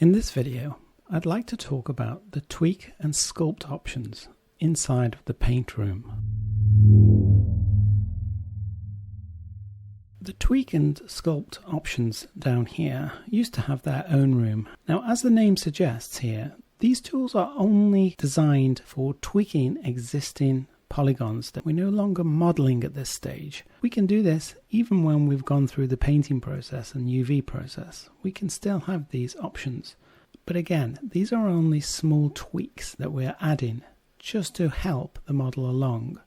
In this video, I'd like to talk about the tweak and sculpt options inside of the paint room. The tweak and sculpt options down here used to have their own room. Now, as the name suggests here, these tools are only designed for tweaking existing polygons that we're no longer modeling at this stage. We can do this even when we've gone through the painting process and UV process. We can still have these options. But again, these are only small tweaks that we're adding just to help the model along.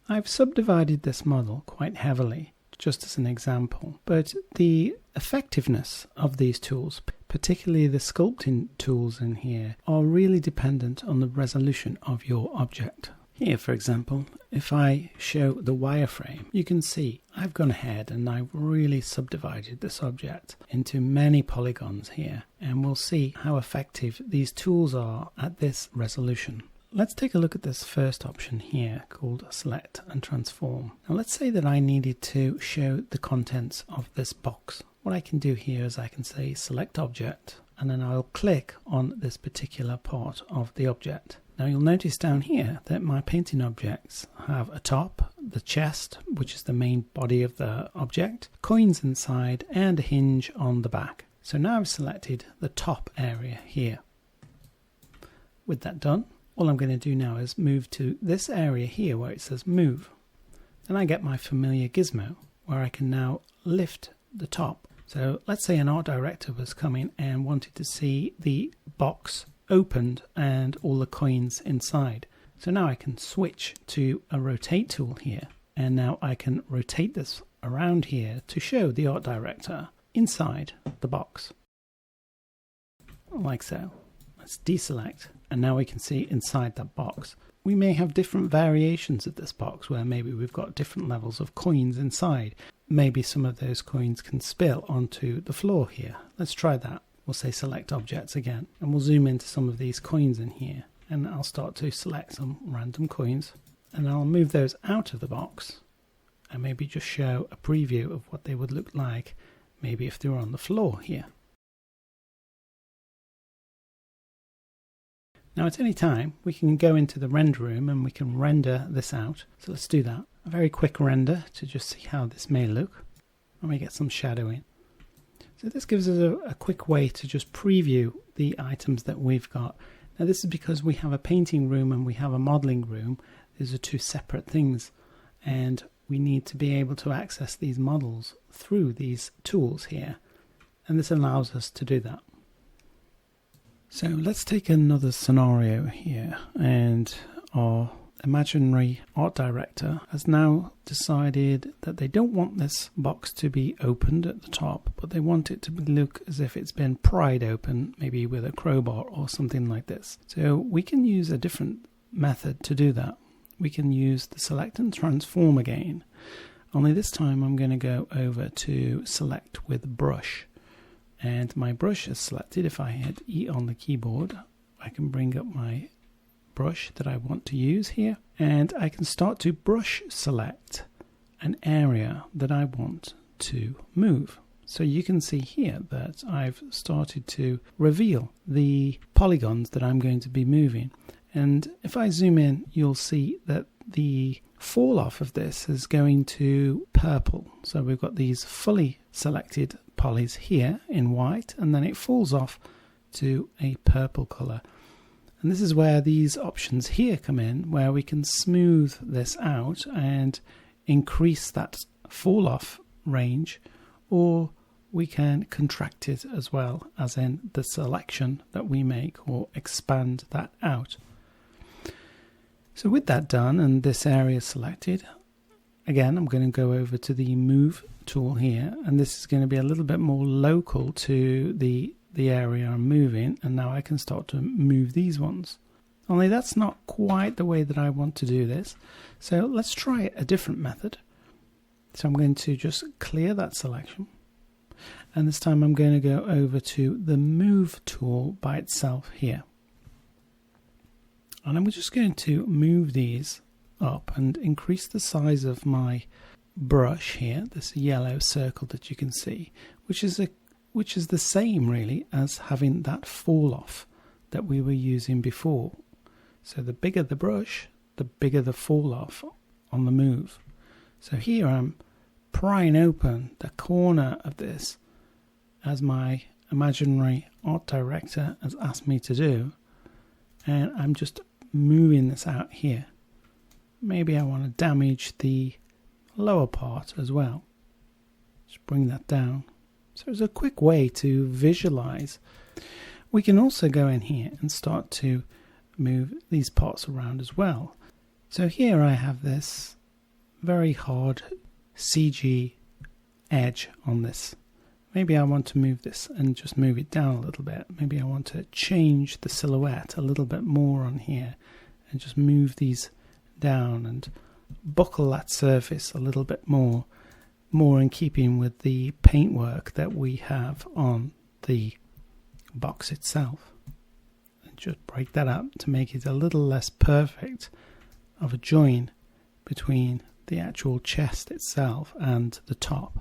I've subdivided this model quite heavily, just as an example, but the effectiveness of these tools, particularly the sculpting tools in here, are really dependent on the resolution of your object. Here, for example, if I show the wireframe, you can see I've gone ahead and I've really subdivided this object into many polygons here, and we'll see how effective these tools are at this resolution. Let's take a look at this first option here called Select and Transform. Now let's say that I needed to show the contents of this box. What I can do here is I can say Select Object, and then I'll click on this particular part of the object. Now you'll notice down here that my painting objects have a top, the chest, which is the main body of the object, coins inside, and a hinge on the back. So now I've selected the top area here. With that done, all I'm going to do now is move to this area here where it says Move. Then I get my familiar gizmo where I can now lift the top. So let's say an art director was coming and wanted to see the box opened and all the coins inside. So now I can switch to a rotate tool here, and now I can rotate this around here to show the art director inside the box. Like so. Let's deselect, and now we can see inside that box. We may have different variations of this box where maybe we've got different levels of coins inside. Maybe some of those coins can spill onto the floor here. Let's try that. We'll say Select Objects again, and we'll zoom into some of these coins in here, and I'll start to select some random coins, and I'll move those out of the box and maybe just show a preview of what they would look like maybe if they were on the floor here. Now at any time we can go into the render room and we can render this out. So let's do that. A very quick render to just see how this may look. And we get some shadowing. So this gives us a quick way to just preview the items that we've got. Now this is because we have a painting room and we have a modeling room. These are two separate things, and we need to be able to access these models through these tools here, and this allows us to do that. So let's take another scenario here, and our imaginary art director has now decided that they don't want this box to be opened at the top, but they want it to look as if it's been pried open, maybe with a crowbar or something like this. So we can use a different method to do that. We can use the Select and Transform again, only this time I'm going to go over to Select with Brush. And my brush is selected. If I hit E on the keyboard, I can bring up my brush that I want to use here, and I can start to brush select an area that I want to move. So you can see here that I've started to reveal the polygons that I'm going to be moving. And if I zoom in, you'll see that the fall off of this is going to purple. So we've got these fully selected polys here in white, and then it falls off to a purple color. And this is where these options here come in, where we can smooth this out and increase that fall off range, or we can contract it as well, as in the selection that we make, or expand that out. So with that done and this area selected, again I'm going to go over to the Move tool here, and this is going to be a little bit more local to the area I'm moving, and now I can start to move these ones. Only that's not quite the way that I want to do this, so let's try a different method. So I'm going to just clear that selection, and this time I'm going to go over to the Move tool by itself here. And I'm just going to move these up and increase the size of my brush here, this yellow circle that you can see, which is which is the same really as having that fall off that we were using before. So the bigger the brush, the bigger the fall off on the move. So here I'm prying open the corner of this as my imaginary art director has asked me to do, and I'm just moving this out here. Maybe I want to damage the lower part as well. Just bring that down. So it's a quick way to visualize. We can also go in here and start to move these parts around as well. So here I have this very hard CG edge on this. Maybe I want to move this and just move it down a little bit. Maybe I want to change the silhouette a little bit more on here and just move these down and buckle that surface a little bit more in keeping with the paintwork that we have on the box itself. And just break that up to make it a little less perfect of a join between the actual chest itself and the top.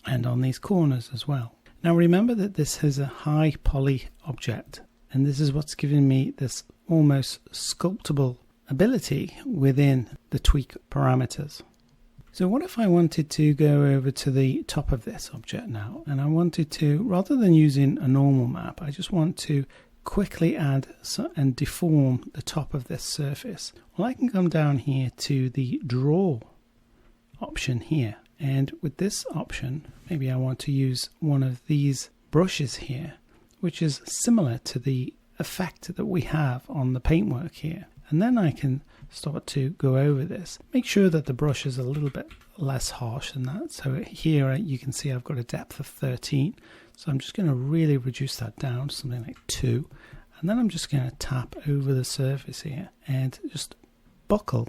And on these corners as well. Now remember that this is a high poly object, and this is what's giving me this almost sculptable ability within the tweak parameters. So what if I wanted to go over to the top of this object now, and I wanted to, rather than using a normal map, I just want to quickly add and deform the top of this surface. Well, I can come down here to the draw option here, and with this option maybe I want to use one of these brushes here, which is similar to the effect that we have on the paintwork here, and then I can start to go over this. Make sure that the brush is a little bit less harsh than that. So here you can see I've got a depth of 13, so I'm just going to really reduce that down to something like 2, and then I'm just going to tap over the surface here and just buckle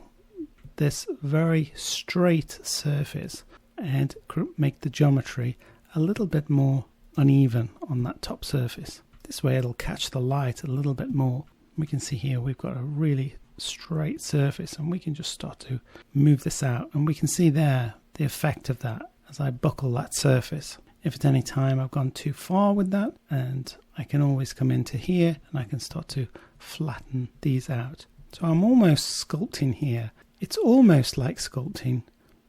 this very straight surface and make the geometry a little bit more uneven on that top surface. This way it'll catch the light a little bit more. We can see here we've got a really straight surface, and we can just start to move this out, and we can see there the effect of that as I buckle that surface. If at any time I've gone too far with that, and I can always come into here and I can start to flatten these out. So I'm almost sculpting here. It's almost like sculpting,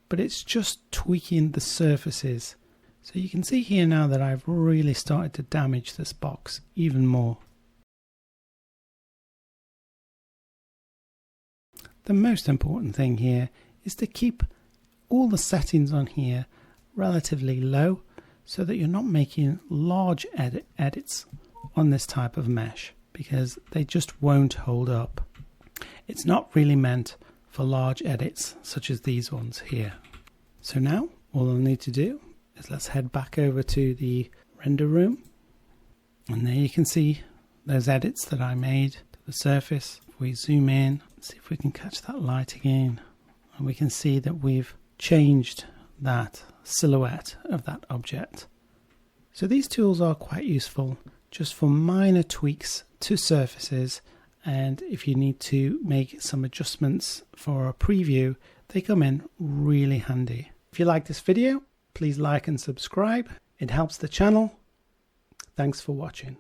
but it's just tweaking the surfaces. So you can see here now that I've really started to damage this box even more. The most important thing here is to keep all the settings on here relatively low so that you're not making large edits on this type of mesh, because they just won't hold up. It's not really meant for large edits such as these ones here. So now all I'll need to do is let's head back over to the render room, and there you can see those edits that I made to the surface. If we zoom in, see if we can catch that light again, and we can see that we've changed that silhouette of that object. So these tools are quite useful just for minor tweaks to surfaces, and if you need to make some adjustments for a preview, they come in really handy. If you like this video, please like and subscribe. It helps the channel. Thanks for watching.